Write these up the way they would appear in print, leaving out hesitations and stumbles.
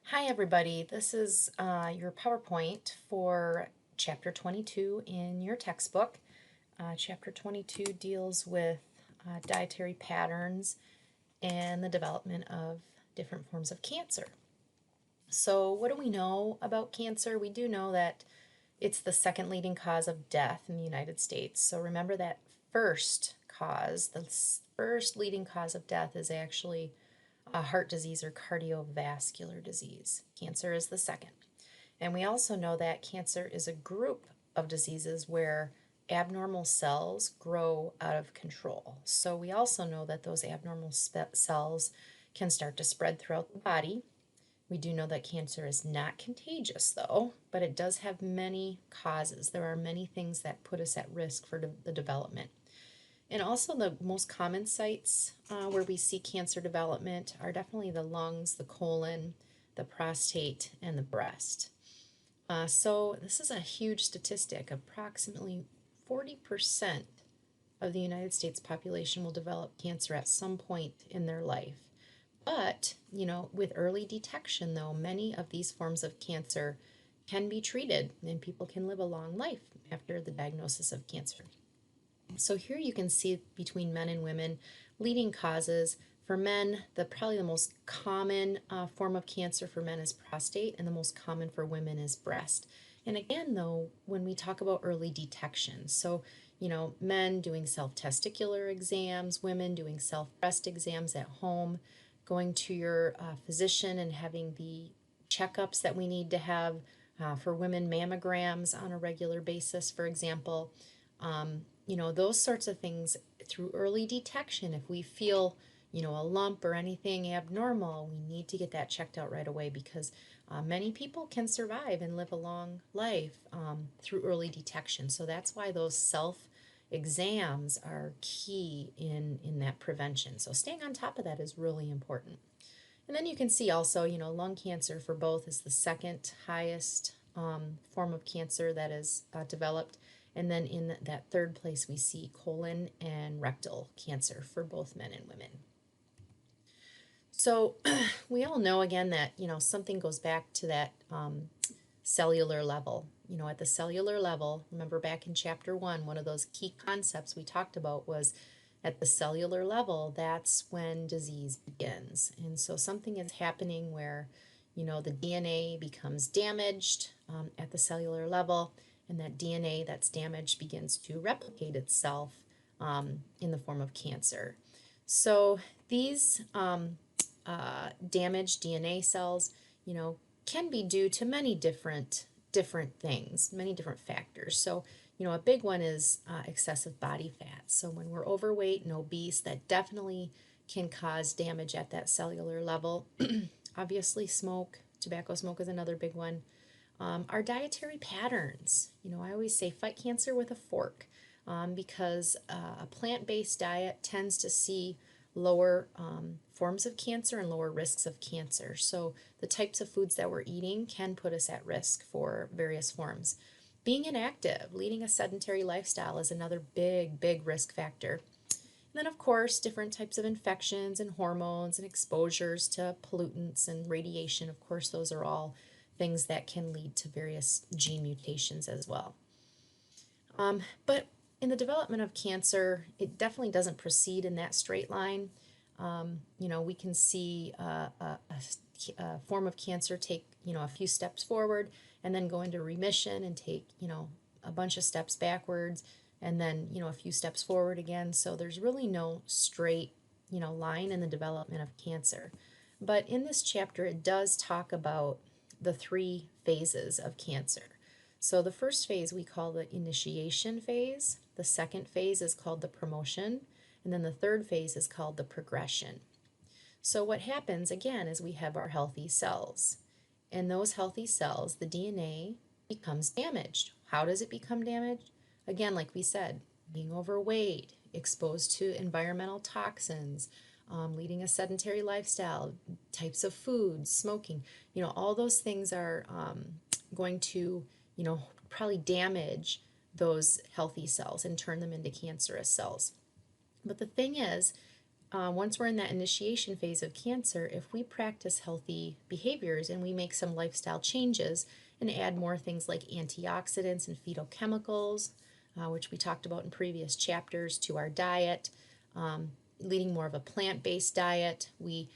Hi everybody, this is your PowerPoint for Chapter 22 in your textbook. Chapter 22 deals with dietary patterns and the development of different forms of cancer. So what do we know about cancer? We do know that it's the second leading cause of death in the United States. So remember that first cause, the first leading cause of death is actually heart disease or cardiovascular disease. Cancer is the second. And we also know that cancer is a group of diseases where abnormal cells grow out of control. So we also know that those abnormal cells can start to spread throughout the body. We do know that cancer is not contagious though, but it does have many causes. There are many things that put us at risk for the development. And also the most common sites where we see cancer development are definitely the lungs, the colon, the prostate, and the breast. So this is a huge statistic. Approximately 40% of the United States population will develop cancer at some point in their life. But, with early detection, though, many of these forms of cancer can be treated and people can live a long life after the diagnosis of cancer. So here you can see between men and women leading causes. For men, probably the most common form of cancer for men is prostate, and the most common for women is breast. And again, though, when we talk about early detection, so men doing self-testicular exams, women doing self-breast exams at home, going to your physician and having the checkups that we need to have for women, mammograms on a regular basis, for example. Those sorts of things through early detection. If we feel, a lump or anything abnormal, we need to get that checked out right away because many people can survive and live a long life through early detection. So that's why those self exams are key in that prevention. So staying on top of that is really important. And then you can see also, lung cancer for both is the second highest form of cancer that is developed. And then in that third place, we see colon and rectal cancer for both men and women. So we all know again that, something goes back to that cellular level. At the cellular level, remember back in chapter 1, one of those key concepts we talked about was at the cellular level, that's when disease begins. And so something is happening where, the DNA becomes damaged at the cellular level, and that DNA that's damaged begins to replicate itself in the form of cancer. So these damaged DNA cells, can be due to many different things, many different factors. So, a big one is excessive body fat. So when we're overweight and obese, that definitely can cause damage at that cellular level. Obviously, tobacco smoke is another big one. Our dietary patterns. I always say fight cancer with a fork because a plant-based diet tends to see lower forms of cancer and lower risks of cancer. So the types of foods that we're eating can put us at risk for various forms. Being inactive, leading a sedentary lifestyle is another big risk factor. And then, of course, different types of infections and hormones and exposures to pollutants and radiation. Of course, those are all things that can lead to various gene mutations as well. But in the development of cancer, it definitely doesn't proceed in that straight line. We can see a form of cancer take, a few steps forward and then go into remission and take, a bunch of steps backwards and then, a few steps forward again. So there's really no straight, line in the development of cancer. But in this chapter, it does talk about the 3 phases of cancer. So the first phase we call the initiation phase, the second phase is called the promotion, and then the third phase is called the progression. So what happens again is we have our healthy cells. And those healthy cells, the DNA, becomes damaged. How does it become damaged? Again, like we said, being overweight, exposed to environmental toxins, leading a sedentary lifestyle, types of foods, smoking, all those things are going to, probably damage those healthy cells and turn them into cancerous cells. But the thing is, once we're in that initiation phase of cancer, if we practice healthy behaviors and we make some lifestyle changes and add more things like antioxidants and phytochemicals, which we talked about in previous chapters, to our diet, leading more of a plant-based diet, we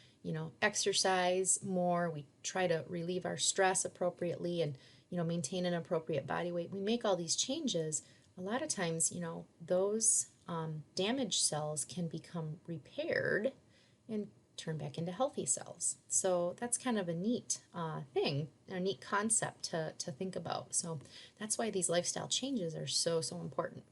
exercise more, we try to relieve our stress appropriately and maintain an appropriate body weight. We make all these changes. A lot of times, those damaged cells can become repaired and turn back into healthy cells. So that's kind of a neat thing, a neat concept to think about. So that's why these lifestyle changes are so important.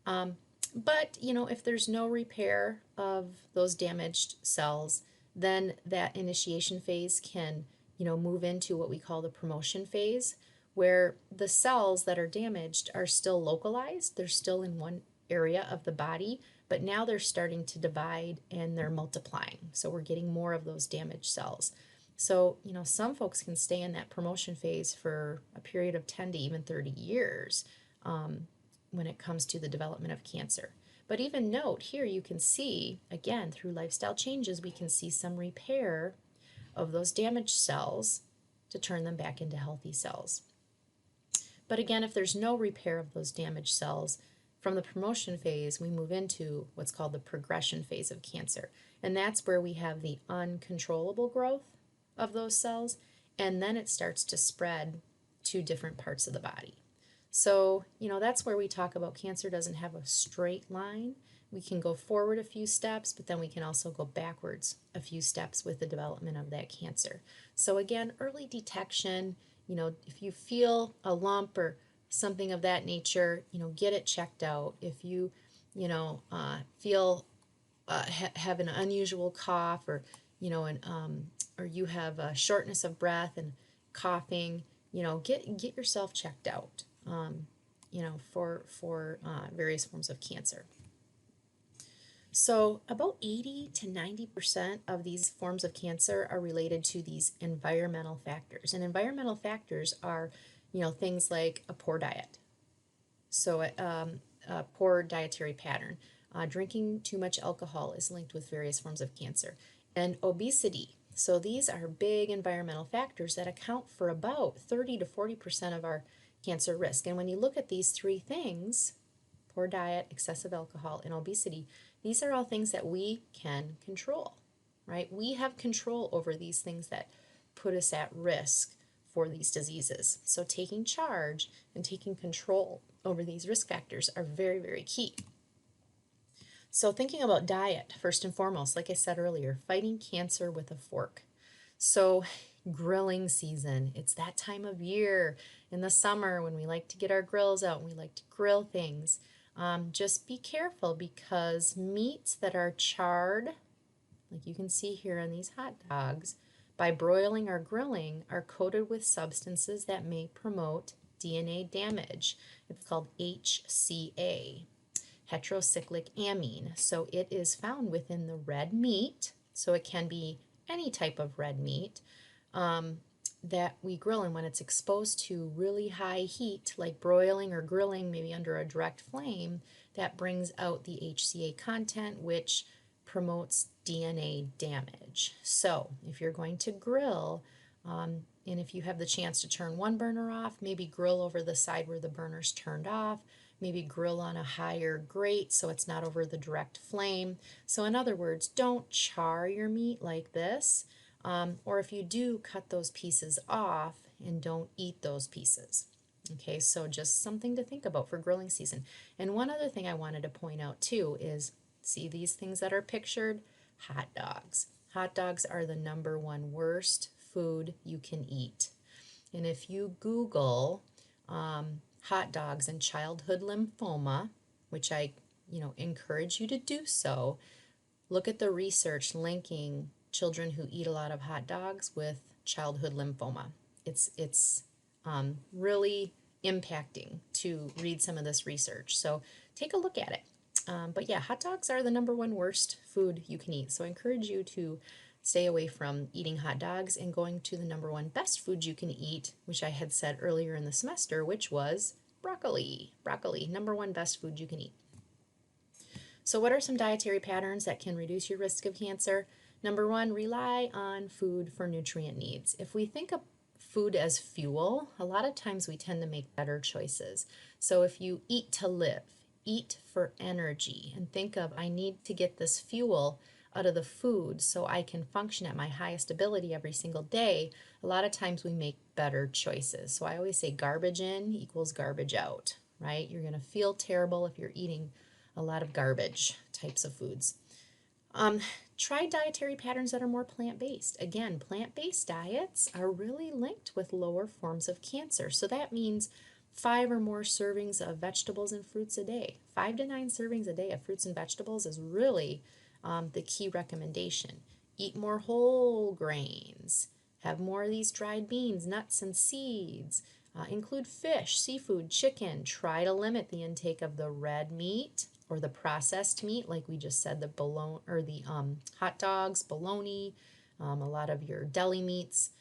But if there's no repair of those damaged cells, then that initiation phase can move into what we call the promotion phase, where the cells that are damaged are still localized. They're still in one area of the body, but now they're starting to divide and they're multiplying. So we're getting more of those damaged cells. So, some folks can stay in that promotion phase for a period of 10 to even 30 years when it comes to the development of cancer. But even note here, you can see, again, through lifestyle changes, we can see some repair of those damaged cells to turn them back into healthy cells. But again, if there's no repair of those damaged cells, from the promotion phase, we move into what's called the progression phase of cancer. And that's where we have the uncontrollable growth of those cells, and then it starts to spread to different parts of the body. So, that's where we talk about cancer doesn't have a straight line. We can go forward a few steps, but then we can also go backwards a few steps with the development of that cancer. So again, early detection, if you feel a lump or something of that nature, get it checked out. If you, feel have an unusual cough, or or you have a shortness of breath and coughing, get yourself checked out. For various forms of cancer. So about 80 to 90% of these forms of cancer are related to these environmental factors. And environmental factors are, things like a poor diet. So a poor dietary pattern. Drinking too much alcohol is linked with various forms of cancer. And obesity. So these are big environmental factors that account for about 30 to 40% of our cancer risk. And when you look at these three things, poor diet, excessive alcohol, and obesity, these are all things that we can control, right? We have control over these things that put us at risk for these diseases. So taking charge and taking control over these risk factors are very, very key. So thinking about diet, first and foremost, like I said earlier, fighting cancer with a fork. So grilling season, it's that time of year in the summer when we like to get our grills out and we like to grill things. Just be careful, because meats that are charred, like you can see here on these hot dogs, by broiling or grilling, are coated with substances that may promote DNA damage. It's called HCA, heterocyclic amine. So it is found within the red meat, so it can be any type of red meat that we grill, and when it's exposed to really high heat, like broiling or grilling, maybe under a direct flame, that brings out the HCA content, which promotes DNA damage. So if you're going to grill, and if you have the chance to turn one burner off, maybe grill over the side where the burner's turned off, maybe grill on a higher grate so it's not over the direct flame. So in other words, don't char your meat like this. Or if you do, cut those pieces off and don't eat those pieces. Okay, so just something to think about for grilling season. And one other thing I wanted to point out too is, see these things that are pictured? Hot dogs. Hot dogs are the #1 worst food you can eat. And if you Google hot dogs and childhood lymphoma, which I encourage you to do so, look at the research linking children who eat a lot of hot dogs with childhood lymphoma. It's really impacting to read some of this research. So take a look at it. But yeah, hot dogs are the #1 worst food you can eat. So I encourage you to stay away from eating hot dogs and going to the #1 best food you can eat, which I had said earlier in the semester, which was broccoli. Broccoli, #1 best food you can eat. So what are some dietary patterns that can reduce your risk of cancer? Number one, rely on food for nutrient needs. If we think of food as fuel, a lot of times we tend to make better choices. So if you eat to live, eat for energy, and think of, I need to get this fuel out of the food so I can function at my highest ability every single day, a lot of times we make better choices. So I always say garbage in equals garbage out, right? You're going to feel terrible if you're eating a lot of garbage types of foods. Um, Try dietary patterns that are more plant-based. Again, plant-based diets are really linked with lower forms of cancer. So that means 5 or more servings of vegetables and fruits a day. 5 to 9 servings a day of fruits and vegetables is really the key recommendation. Eat more whole grains. Have more of these dried beans, nuts, and seeds. Include fish, seafood, chicken. Try to limit the intake of the red meat or the processed meat, like we just said, the bologna or the hot dogs, bologna, a lot of your deli meats.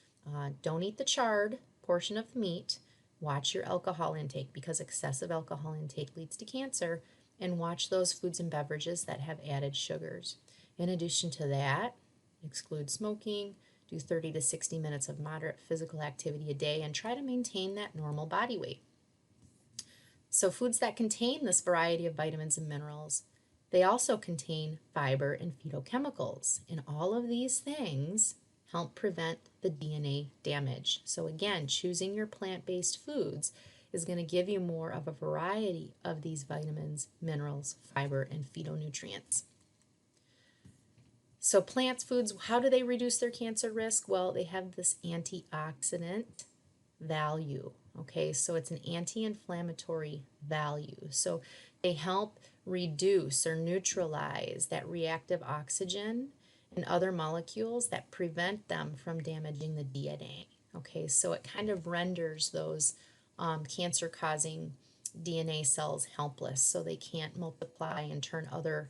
Don't eat the charred portion of the meat. Watch your alcohol intake because excessive alcohol intake leads to cancer, and watch those foods and beverages that have added sugars. In addition to that, exclude smoking, do 30 to 60 minutes of moderate physical activity a day, and try to maintain that normal body weight. So foods that contain this variety of vitamins and minerals, they also contain fiber and phytochemicals. And all of these things help prevent the DNA damage. So again, choosing your plant-based foods is going to give you more of a variety of these vitamins, minerals, fiber, and phytonutrients. So plant foods, how do they reduce their cancer risk? Well, they have this antioxidant value. Okay, so it's an anti-inflammatory value. So they help reduce or neutralize that reactive oxygen and other molecules that prevent them from damaging the DNA. Okay, so it kind of renders those cancer-causing DNA cells helpless, so they can't multiply and turn other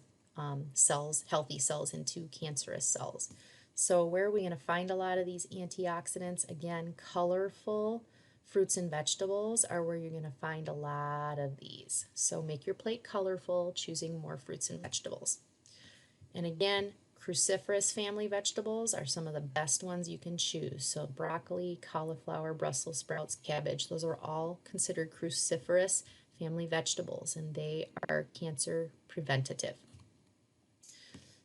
cells, healthy cells, into cancerous cells. So where are we going to find a lot of these antioxidants? Again, colorful fruits and vegetables are where you're going to find a lot of these. So make your plate colorful, choosing more fruits and vegetables. And again, cruciferous family vegetables are some of the best ones you can choose. So broccoli, cauliflower, Brussels sprouts, cabbage, those are all considered cruciferous family vegetables, and they are cancer preventative.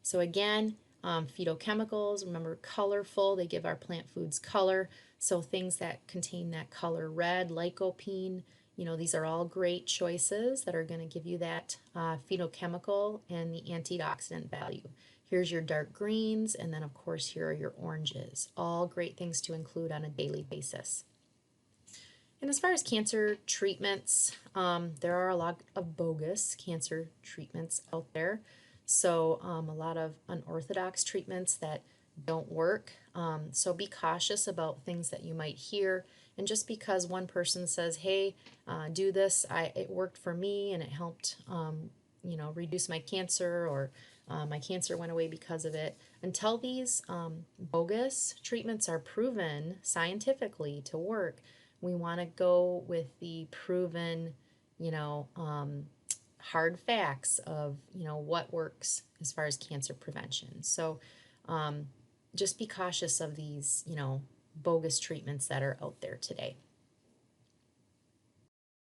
So again, phytochemicals, remember colorful, they give our plant foods color. So things that contain that color red, lycopene, these are all great choices that are going to give you that phytochemical and the antioxidant value. Here's your dark greens, and then of course here are your oranges. All great things to include on a daily basis. And as far as cancer treatments, there are a lot of bogus cancer treatments out there. So a lot of unorthodox treatments that don't work. So be cautious about things that you might hear. And just because one person says, hey, do this, it worked for me and it helped reduce my cancer, or my cancer went away because of it. Until these bogus treatments are proven scientifically to work, we want to go with the proven, hard facts of what works as far as cancer prevention. So just be cautious of these bogus treatments that are out there today.